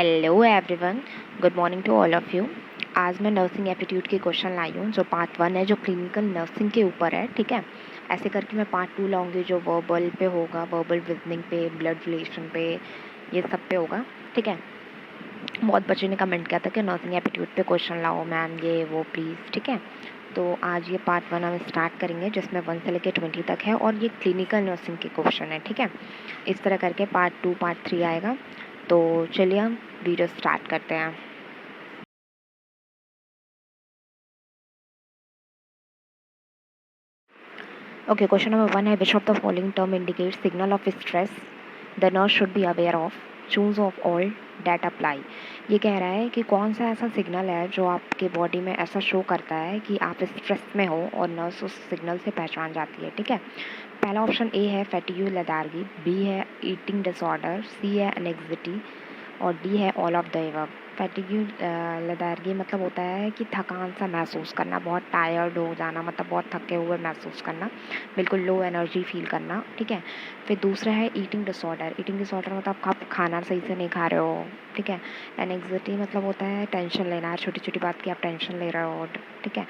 Hello everyone, good morning to all of you. आज मैं nursing aptitude के question लाई हूँ जो पार्ट 1 है, जो क्लिनिकल नर्सिंग के ऊपर है। ठीक है, ऐसे करके मैं पार्ट 2 लाऊंगी जो वर्बल पे होगा, वर्बल रीजनिंग पे, ब्लड रिलेशन पे, ये सब पे होगा। ठीक है, बहुत बच्चे ने कमेंट किया था कि नर्सिंग एप्टीट्यूड पे क्वेश्चन लाओ मैम, ये वो प्लीज़। ठीक है, तो आज ये पार्ट 1 हम स्टार्ट करेंगे जिसमें 1 से लेकर 20 तक है और ये क्लिनिकल नर्सिंग के क्वेश्चन है। ठीक है, इस तरह करके पार्ट 2 पार्ट 3 आएगा। तो चलिए हम वीडियो स्टार्ट करते हैं। ओके, क्वेश्चन नंबर 1 है which of the following term indicate signal of stress the nurse should be aware of, choose of all that apply. ये कह रहा है कि कौन सा ऐसा सिग्नल है जो आपके बॉडी में ऐसा शो करता है कि आप स्ट्रेस में हो और नर्स उस सिग्नल से पहचान जाती है। ठीक है, पहला ऑप्शन ए है फैटिग्यू लेथार्गी, बी है ईटिंग डिसऑर्डर, सी है एनेक्सिटी और डी है all of the above. Fatigue lethargy मतलब होता है कि थकान सा महसूस करना, बहुत टायर्ड हो जाना, मतलब बहुत थके हुए महसूस करना, बिल्कुल लो एनर्जी फील करना। ठीक है, फिर दूसरा है ईटिंग डिसऑर्डर। ईटिंग डिसऑर्डर मतलब आप खाना सही से नहीं खा रहे हो। ठीक है, एनेक्सिटी मतलब होता है टेंशन लेना, छोटी छोटी बात की आप टेंशन ले रहे हो। ठीक है,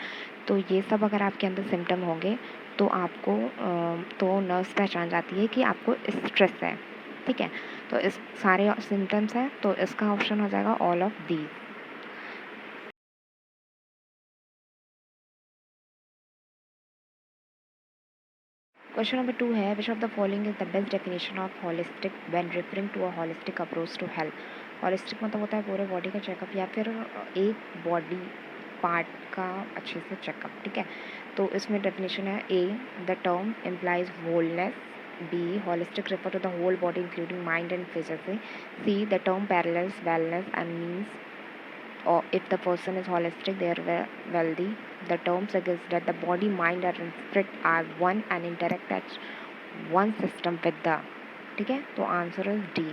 तो ये सब अगर आपके अंदर सिम्टम होंगे तो आपको तो नर्स पहचान जाती है कि आपको स्ट्रेस है। ठीक है, तो इस सारे सिम्टम्स हैं, तो इसका ऑप्शन हो जाएगा all of these. Question number 2 है which of the following is the best definition of holistic when referring to a holistic approach to health. Holistic मतलब होता है पूरे बॉडी का चेकअप या फिर एक बॉडी पार्ट का अच्छे से चेकअप। ठीक है, तो इसमें डेफिनेशन है A the term implies wholeness, B holistic refer to the whole body including mind and physics, C the term parallels wellness and means or if the person is holistic, they are wealthy. The term suggests that the body, mind and spirit are one and interact as one system with the। ठीक है, तो answer is D.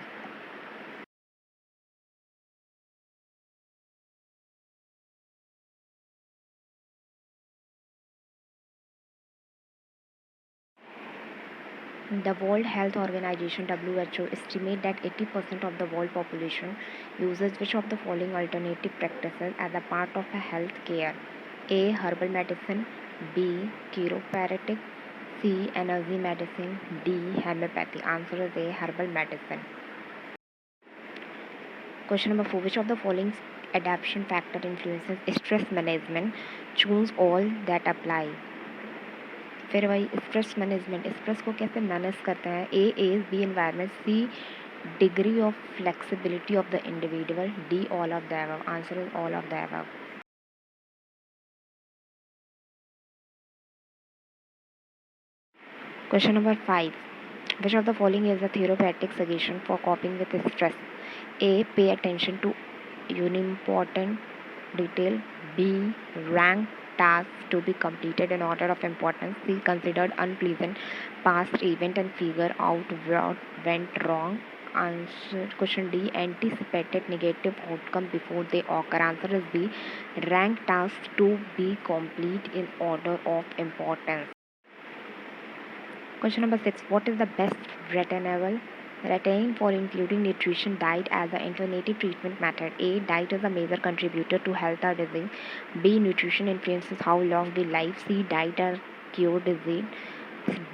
The World Health Organization (WHO) estimate that 80% of the world population uses which of the following alternative practices as a part of a health care? A. Herbal medicine, B. Chiropractic, C. Energy medicine, D. Homeopathy. Answer is A. Herbal medicine. Question number 4. Which of the following adaptation factor influences stress management? Choose all that apply. फिर वही stress management, stress को कैसे manage करते हैं? A age, B environment, C degree of flexibility of the individual, D all of the above. Answer is all of the above. Question number 5. Which of the following is a therapeutic suggestion for coping with stress? A. Pay attention to unimportant detail. B. Rank tasks to be completed in order of importance. C. Considered unpleasant past event and figure out what went wrong. Answer question D. Anticipated negative outcome before they occur. Answer is B. Rank tasks to be complete in order of importance. Question number 6. What is the best retain for including nutrition diet as an alternative treatment method? A. Diet is a major contributor to health or disease. B. Nutrition influences how long we live. C. Diet or cure disease.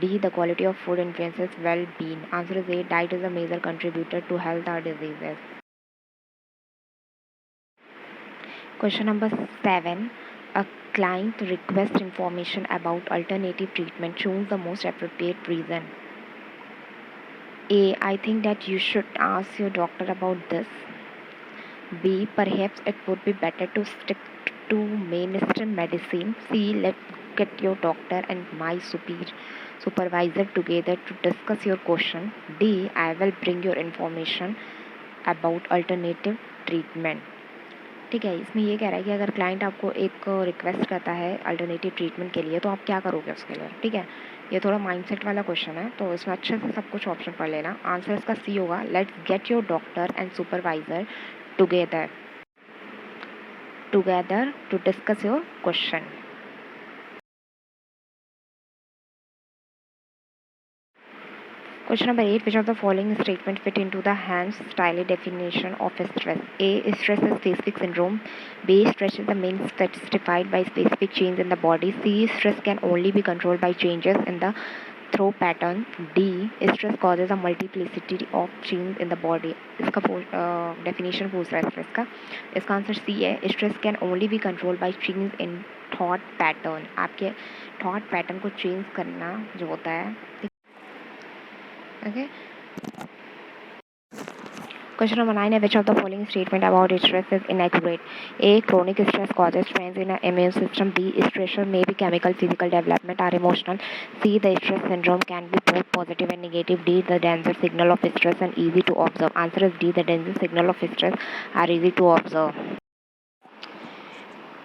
D. The quality of food influences well-being. Answer is A. Diet is a major contributor to health or diseases. Question number 7. A client requests information about alternative treatment. Choose the most appropriate reason. A. I think that you should ask your doctor about this. B. Perhaps it would be better to stick to mainstream medicine. C. Let's get your doctor and my supervisor together to discuss your question. D. I will bring your information about alternative treatment. ठीक है, इसमें ये कह रहा है कि अगर client आपको एक रिक्वेस्ट करता है अल्टरनेटिव ट्रीटमेंट के लिए तो आप क्या करोगे उसके लिए? ठीक है, ये थोड़ा माइंडसेट वाला क्वेश्चन है, तो इसमें अच्छे से सब कुछ ऑप्शन पढ़ लेना। आंसर इसका सी होगा, let's get your doctor and supervisor together to discuss your question. Question number 8. Which of the following statement fit into the Hans-Style definition of stress? A. Stress is specific syndrome. B. Stress is the main specified by specific change in the body. C. Stress can only be controlled by changes in the throw pattern. D. Stress causes a multiplicity of change in the body. इसका definition पूछ रहा है stress का. इसका answer C है. Stress can only be controlled by change in thought pattern. आपके thought pattern को change करना जो होता है. Okay. Question number 9. Which of the following statement about stress is inaccurate? A. Chronic stress causes strains in the immune system. B. Stressor may be chemical, physical development or emotional. C. The stress syndrome can be both positive and negative. D. The danger signal of stress and easy to observe. Answer is D. The danger signal of stress are easy to observe.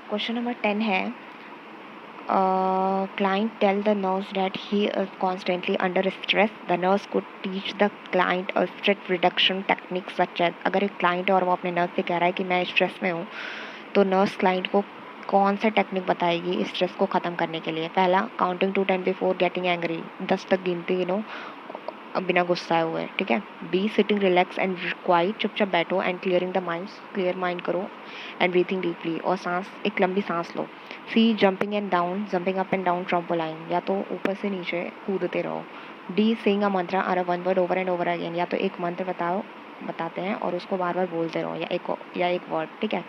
Question number 10 है. Client tell the nurse that he is constantly under stress. The nurse could teach the client a stress reduction technique such as. अगर एक client है और वो अपने nurse से कह रहा है कि मैं stress में हूँ, तो nurse client को कौन सा टेक्निक बताएगी स्ट्रेस को ख़त्म करने के लिए? पहला, counting to 10 before getting angry. 10 तक गिनती बिना गुस्साए हुए. ठीक है. B. Sitting relax and quiet. चुपचाप बैठो and clearing the mind. Clear mind करो एंड ब्रीथिंग डीपली. और सांस, एक लंबी सांस लो. C. Jumping up and down trampoline. या तो ऊपर से नीचे कूदते रहो. डी. सेइंग अ मंत्र और a one word over and over again. या तो एक मंत्र बताते हैं और उसको बार बार बोलते रहो या एक वर्ड. ठीक है.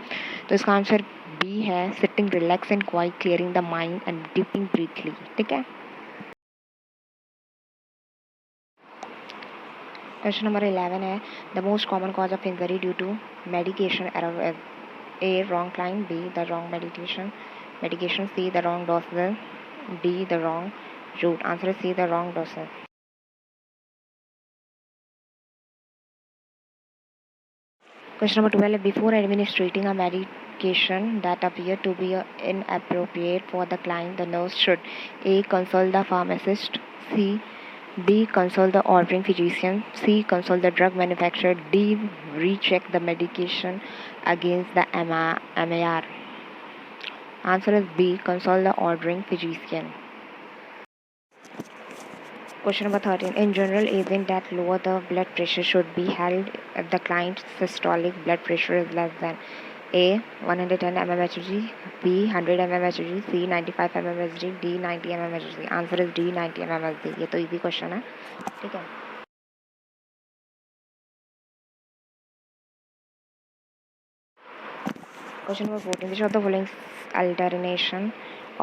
तो इसका आंसर बी है. Sitting relax and quiet, clearing the mind and deeping breathly. ठीक है. Question number 11 है. The most common cause of injury due to medication error is A. Wrong line. B. The wrong medication. C. The wrong dosage. D. The wrong route. Answer is C. The wrong dosage. Question number 12. Before administering a medication that appear to be inappropriate for the client, the nurse should A. Consult the pharmacist. B. Consult the ordering physician. C. Consult the drug manufacturer. D. Recheck the medication against the MAR. Answer is B. Consult the ordering physician. Question number 13. In general, agent that lower the blood pressure should be held if the client's systolic blood pressure is less than A. 110 mmHg. B. 100 mmHg. C. 95 mmHg. D. 90 mmHg. Answer is D. 90 mmHg. ये तो easy question है. ठीक है. Question number 14. Which of the following alternation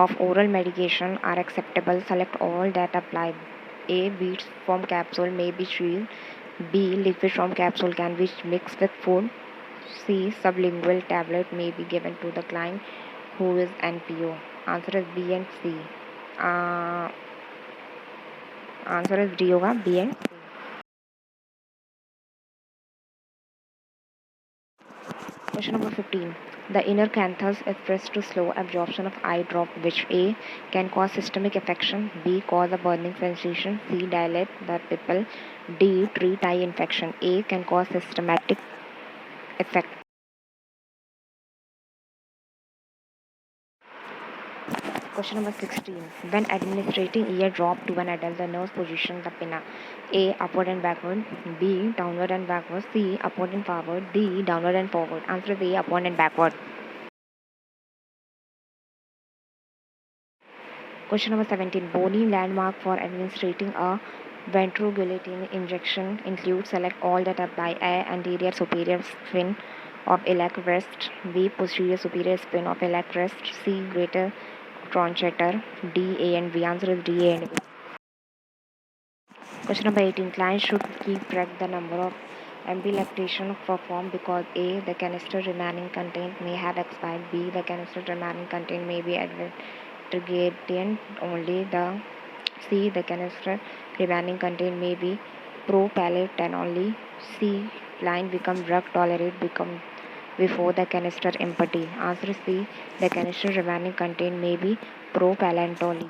of oral medication are acceptable? Select all that apply. A. Beads from capsule may be chewed. B. Liquid from capsule can be mixed with food. C. Sublingual tablet may be given to the client who is NPO. Answer is B and C. Answer is D होगा. B and C. Question number 15. The inner canthus is pressed to slow absorption of eye drop, which A. can cause systemic affection, B. cause a burning sensation, C. dilate the pupil, D. treat eye infection. A. can cause systematic effect. Question number 16. When administering ear drop to an adult, the nurse positions the pinna A. upward and backward, B. downward and backward, C. upward and forward, D. downward and forward. Answer is A. upward and backward. Question number 17. Bony landmark for administering a ventroglutamine injection includes. Select all that apply. A. Anterior superior spin of iliac crest. B. Posterior superior spin of iliac crest. C. Greater trochanter. D. A and B. Answer is D, A and B. Question number 18. Clients should keep track the number of ambulation performed because A. the canister remaining content may have expired. B. the canister remaining content may be aggregate only. The C. the canister remaining content may be propellant only. C. Client become drug tolerant before the canister empty. Answer C. The canister remaining content may be propellant only.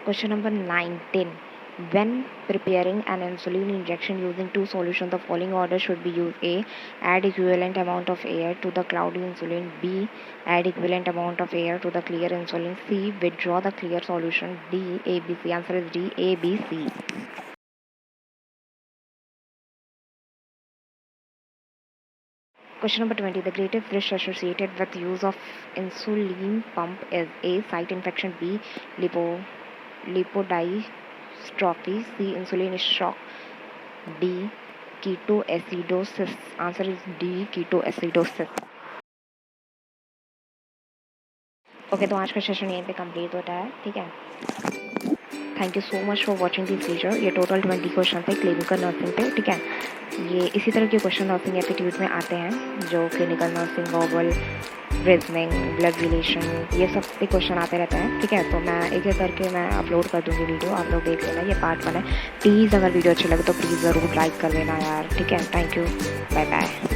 Question number 19. When preparing an insulin injection using two solutions, the following order should be used. A. Add equivalent amount of air to the cloudy insulin. B. Add equivalent amount of air to the clear insulin. C. Withdraw the clear solution. D. A, B, C. Answer is D. A, B, C. Question number 20. The greatest risk associated with use of insulin pump is A. Site infection. B. Lipodystrophy. C. Insulin shock. D. Ketoacidosis. Answer is D. Ketoacidosis. Okay तो आज का session यहीं पे complete होता है, ठीक है। Thank you so much for watching this video. ये टोटल 20 क्वेश्चन थे क्लिनिकल नर्सिंग पे, ठीक है। ये इसी तरह के क्वेश्चन नर्सिंग एप्टीट्यूड में आते हैं जो clinical nursing, verbal, reasoning, blood relation, ये सब पे क्वेश्चन आते रहते हैं, ठीक है। तो मैं एक एक करके मैं अपलोड कर दूँगी वीडियो, आप लोग देख लेना। ये पार्ट 1 है। प्लीज़ अगर वीडियो अच्छी लगे तो प्लीज़ ज़रूर लाइक कर लेना यार, ठीक है। Thank you, bye bye.